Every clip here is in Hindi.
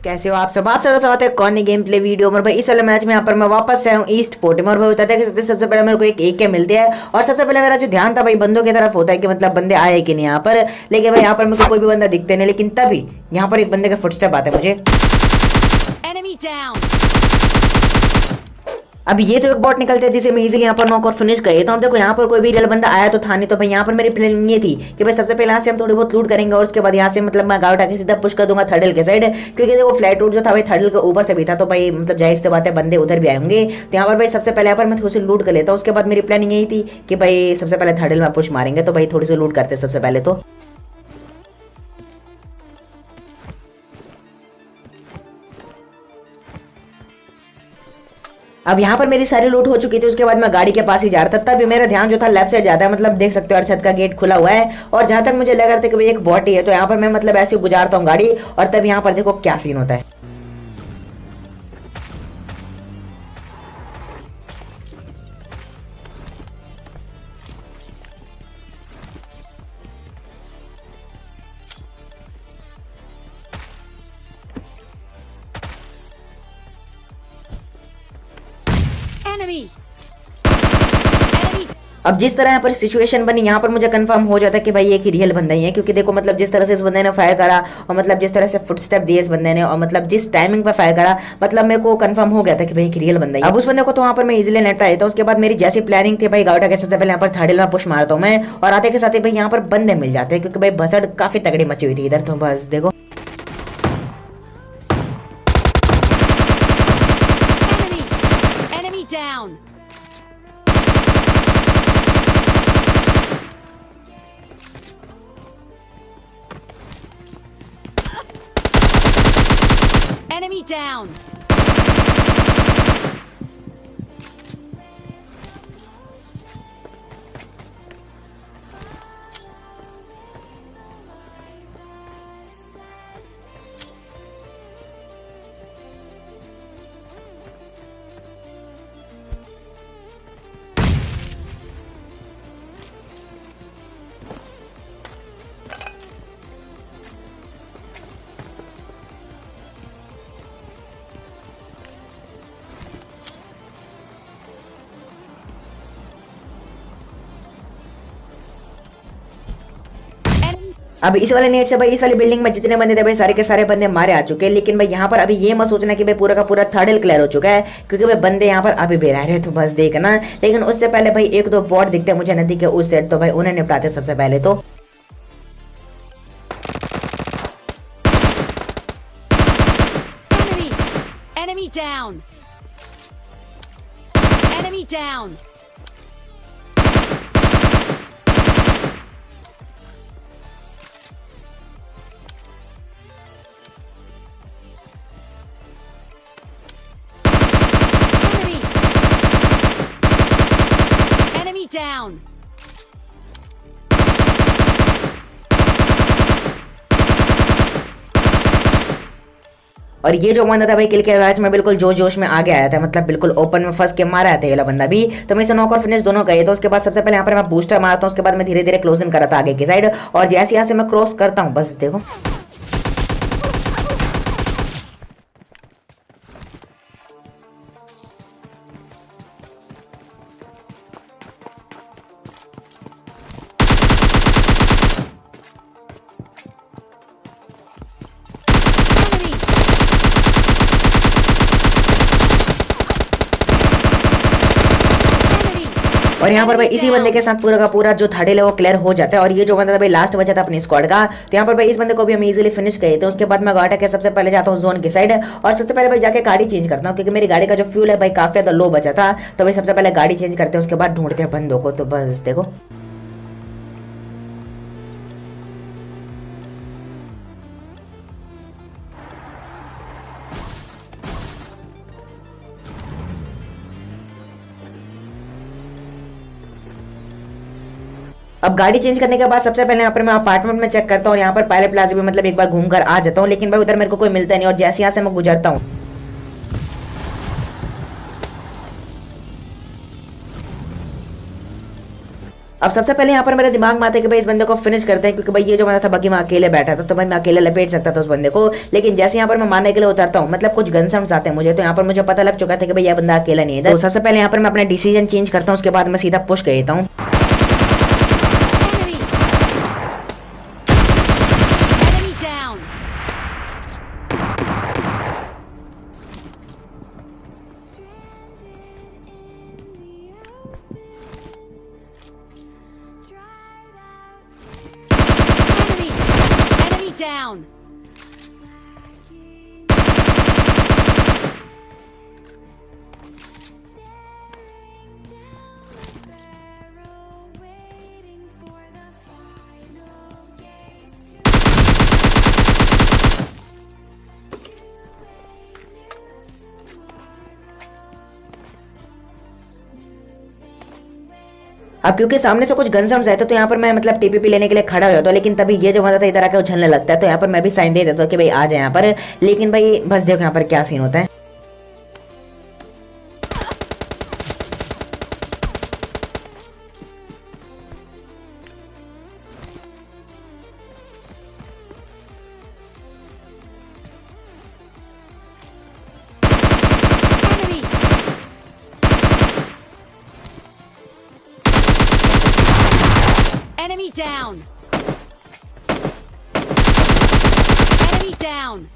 कैसे हो आप सब स्वागत है कॉर्नी गेम प्ले वीडियो में। भाई इस वाले मैच में यहाँ पर मैं वापस से आया हूँ ईस्ट पोर्ट में। और भाई बताते हैं कि सबसे पहले मेरे को एक AK मिलती है। और सबसे पहले मेरा जो ध्यान था भाई बंदों की तरफ होता है कि मतलब बंदे आए कि नहीं यहाँ पर। लेकिन भाई यहाँ पर मेरे को कोई भी बंदा दिखते नहीं। लेकिन तभी यहाँ पर एक बंदे का फुटस्टेप आता है मुझे। अब ये तो एक बॉट निकलते हैं जिसे मैं इजीली यहाँ पर नॉक और फिनिश कर देता हूँ। देखो यहाँ पर कोई भी रियल बंदा आया तो था नहीं। तो भाई यहाँ पर मेरी प्लानिंग ये थी कि भाई सबसे पहले यहाँ से हम थोड़ी बहुत लूट करेंगे और उसके बाद यहाँ से मतलब मैं गाँव उठा के सीधा पुश कर दूंगा थर्डल के साइड। क्योंकि देखो फ्लैट रूट जो था भाई थर्डल के ऊपर से भी था। तो भाई मतलब जाहिर सी बात है बंदे उधर भी आएंगे। तो यहाँ पर भाई सबसे पहले यहाँ पर मैं थोड़ी सी लूट कर लेता हूँ। उसके बाद मेरी प्लानिंग यही थी कि भाई सबसे पहले थर्डल में पुश मारेंगे। तो भाई थोड़ी सी लूट करते सबसे पहले तो। अब यहाँ पर मेरी सारी लूट हो चुकी थी। उसके बाद मैं गाड़ी के पास ही जा रहा था। तभी मेरा ध्यान जो था लेफ्ट साइड जाता है। मतलब देख सकते हो छत का गेट खुला हुआ है। और जहां तक मुझे लग रहा था कि भाई एक बॉट ही है। तो यहाँ पर मैं मतलब ऐसे गुजारता हूँ गाड़ी। और तब यहाँ पर देखो क्या सीन होता है। अब जिस तरह यहाँ पर सिचुएशन बनी यहाँ पर मुझे कंफर्म हो जाता है कि भाई एक ही रियल बंदा ही है। क्योंकि देखो मतलब जिस तरह से इस बंदे ने फायर करा और मतलब जिस तरह से फुटस्टेप दिए इस बंदे ने और मतलब जिस टाइमिंग पर फायर करा मतलब मेरे को कंफर्म हो गया था कि भाई एक रियल बंदा ही। अब उस बंदे को तो वहाँ पर मैं इजीली नेट आया था। उसके बाद मेरी जैसी प्लानिंग थी भाई गाउटा के सबसे पहले यहाँ पर थर्डल में पुश मारता हूँ मैं। और आते के साथ ही भाई यहाँ पर बंदे मिल जाते हैं क्योंकि भाई भसड़ काफी तगड़ी मची हुई थी इधर। तो बस देखो Enemy down! अब इस वाले नेट से भाई इस वाली बिल्डिंग में जितने बंदे थे भाई सारे के सारे बंदे मारे आ चुके हैं। लेकिन भाई यहाँ पर अभी ये मत सोचना कि भाई पूरा का पूरा थर्डल क्लियर हो चुका है। क्योंकि भाई बंदे यहाँ पर अभी भी रह रहे तो बस देखना। लेकिन उससे पहले भाई एक दो बॉट दिखते हैं मुझे नदी के उस साइड। तो भाई उन्हें निपटाते सबसे पहले तो। Enemy down! Enemy down! Enemy down! और ये जो बंदा था भाई किल के मैच में बिल्कुल जोश जोश में आगे आया था। मतलब बिल्कुल ओपन में फंस के मारा था ये वाला बंदा भी। तो मैं इसे नॉक और फिनिश दोनों गए। तो उसके बाद सबसे पहले यहाँ पर मैं बूस्टर मारता हूँ। उसके बाद मैं धीरे धीरे क्लोजिंग करा था आगे की साइड। और जैसे यहाँ से मैं क्रॉस करता हूँ बस देखो और यहाँ पर भाई इसी बंदे के साथ पूरा का पूरा जो थर्डल है वो क्लियर हो जाता है। और ये जो बंदा था भाई लास्ट बचा था अपनी स्क्वाड का। तो यहाँ पर भाई इस बंदे को भी हम इजीली फिनिश किए थे। उसके बाद मैं गाटा के सबसे पहले जाता हूँ जोन की साइड। और सबसे पहले भाई जाके गाड़ी चेंज करता हूँ क्योंकि मेरी गाड़ी का जो फ्यूल है भाई काफी ज्यादा लो बचा था। तो भाई सबसे पहले गाड़ी चेंज करते हैं। उसके बाद ढूंढते हैं बंदों को। तो बस देखो अब गाड़ी चेंज करने के बाद सबसे पहले यहाँ पर मैं अपार्टमेंट में चेक करता हूँ। यहाँ पर पायलट प्लाजा भी मतलब एक बार घूम कर आ जाता हूँ। लेकिन भाई उधर मेरे को कोई मिलता नहीं। और जैसे यहाँ से मैं गुजरता हूँ अब सबसे पहले यहाँ पर मेरे दिमाग में आता है कि भाई इस बंदे को फिनिश करते हैं, क्योंकि भाई ये जो बंदा था बाकी मैं अकेले बैठा था, तो भाई मैं अकेले लपेट सकता था उस बंदे को। लेकिन जैसे यहाँ पर मैं मारने के लिए उतरता हूँ, मतलब कुछ गन साउंड्स आते हैं मुझे, तो यहाँ पर मुझे पता लग चुका था कि भाई यह बंदा अकेला नहीं है। तो सबसे पहले यहाँ पर मैं अपना डिसीजन चेंज करता हूँ, उसके बाद मैं सीधा पुश कर देता हूँ। Enemy down. Enemy down. अब क्योंकि सामने से कुछ गन साउंड्स आए थे, तो यहाँ पर मैं मतलब टीपीपी लेने के लिए खड़ा हो जाता हूँ, लेकिन तभी ये जो बंदा था इधर आके उछलने लगता है, तो यहाँ पर मैं भी साइन दे देता हूँ कि भाई आ जाए यहाँ पर। लेकिन भाई बस देखो यहाँ पर क्या सीन होता है। Enemy. Enemy down. Enemy down.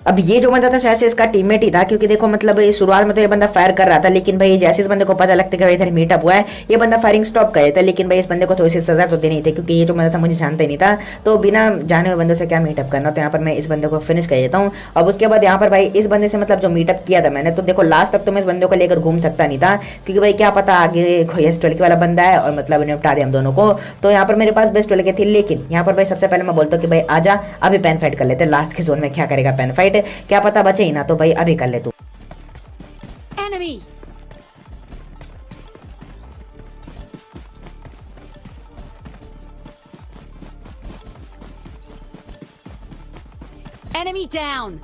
अब ये जो बंदा था शायद से इसका टीममेट ही था, क्योंकि देखो मतलब ये शुरुआत में तो ये बंदा फायर कर रहा था, लेकिन भाई जैसे इस बंदे को पता लगता है कि भाई इधर मीटअप हुआ है, ये बंदा फायरिंग स्टॉप कर देता है। लेकिन भाई इस बंदे को थोड़ी सी सजा तो देनी थी, क्योंकि ये जो बंदा था मुझे जानता ही नहीं था, तो बिना जाने हुए बंदों से क्या मीटअप करना। तो यहाँ पर मैं इस बंदे को फिनिश कर देता हूँ। अब उसके बाद यहाँ पर भाई इस बंदे से मतलब जो मीटअप किया था मैंने, तो देखो लास्ट तक तो मैं इस बंदे को लेकर घूम सकता नहीं था, क्योंकि भाई क्या पता आगे कोई S12 वाला बंदा है और मतलब निपटा दे हम दोनों को। तो यहाँ पर मेरे पास बेस्ट टोल के थी, लेकिन यहाँ पर भाई सबसे पहले मैं बोलता हूँ कि भाई आजा अभी पेन फाइट कर लेते, लास्ट के जोन में क्या करेगा पेन फाइट, क्या पता बचे ही ना, तो भाई अभी कर ले तू। Enemy. Enemy down.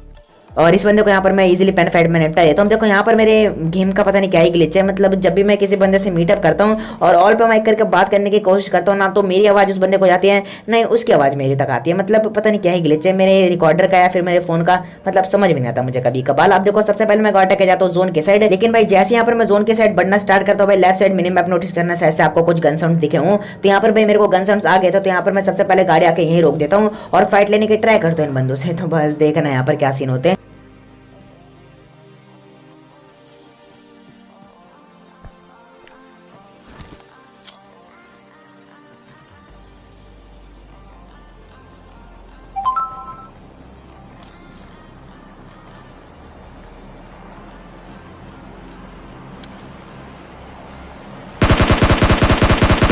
और इस बंदे को यहाँ पर मैं इजीली पेन फाइट में निपटा देता हूँ। देखो यहाँ पर मेरे गेम का पता नहीं क्या ही ग्लिच है, मतलब जब भी मैं किसी बंदे से मीटअप करता हूँ और ऑल पे माइक करके बात करने की कोशिश करता हूँ ना, तो मेरी आवाज़ उस बंदे को जाती है, नहीं उसकी आवाज़ मेरी तक आती है। मतलब पता नहीं क्या ही ग्लिच है मेरे रिकॉर्डर का या फिर मेरे फोन का, मतलब समझ में नहीं आता मुझे कभी कभार। आप देखो सबसे पहले मैं गाटा के जाता हूँ जोन के साइड, लेकिन भाई जैसे यहाँ पर मैं जोन के साइड बढ़ना स्टार्ट करता हूँ, भाई left side mini map notice करना शायद से आपको कुछ गन साउंड दिखे हूँ, तो यहाँ पर भाई मेरे को गन साउंड आ गए थे, तो यहाँ पर मैं सबसे पहले गाड़ी आके यहीं रोक देता हूँ और फाइट लेने की ट्राई करता हूँ इन बंदों से। तो बस देखना यहाँ पर क्या सीन होते हैं।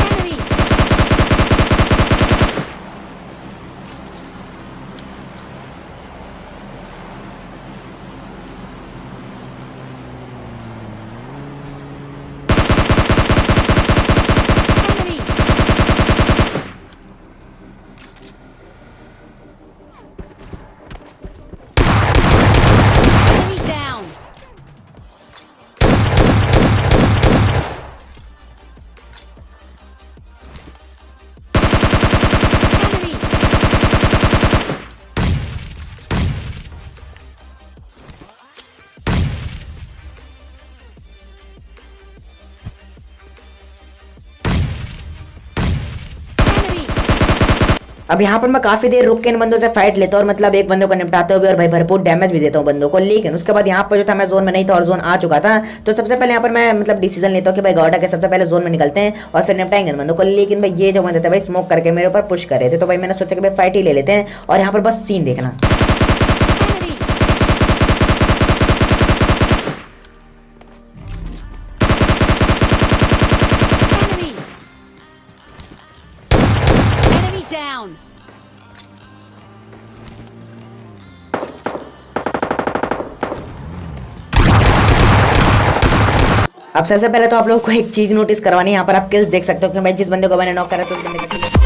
Enemy. Enemy. Enemy down. Enemy. Enemy. अब यहाँ पर मैं काफी देर रुक के इन बंदों से फाइट लेता हूँ और मतलब एक बंदे को निपटाते हुए और भाई भरपूर डैमेज भी देता हूँ बंदों को। लेकिन उसके बाद यहाँ पर जो था मैं जोन में नहीं था और जोन आ चुका था, तो सबसे पहले यहाँ पर मैं मतलब डिसीजन लेता हूँ कि भाई गाटा के सबसे पहले जोन में निकलते हैं और फिर निपटाएंगे इन बंदों को। लेकिन भाई ये जो बंदे थे भाई स्मोक करके मेरे ऊपर पुश कर रहे थे, तो भाई मैंने सोचा कि भाई फाइट ही ले लेते हैं और यहाँ पर बस सीन देखना। Enemy. Enemy. Enemy down. अब सबसे पहले तो आप लोगों को एक चीज नोटिस करवानी है, यहाँ पर आप किल्स देख सकते हो कि भाई जिस बंदे को मैंने नॉक करा तो उस बंदे का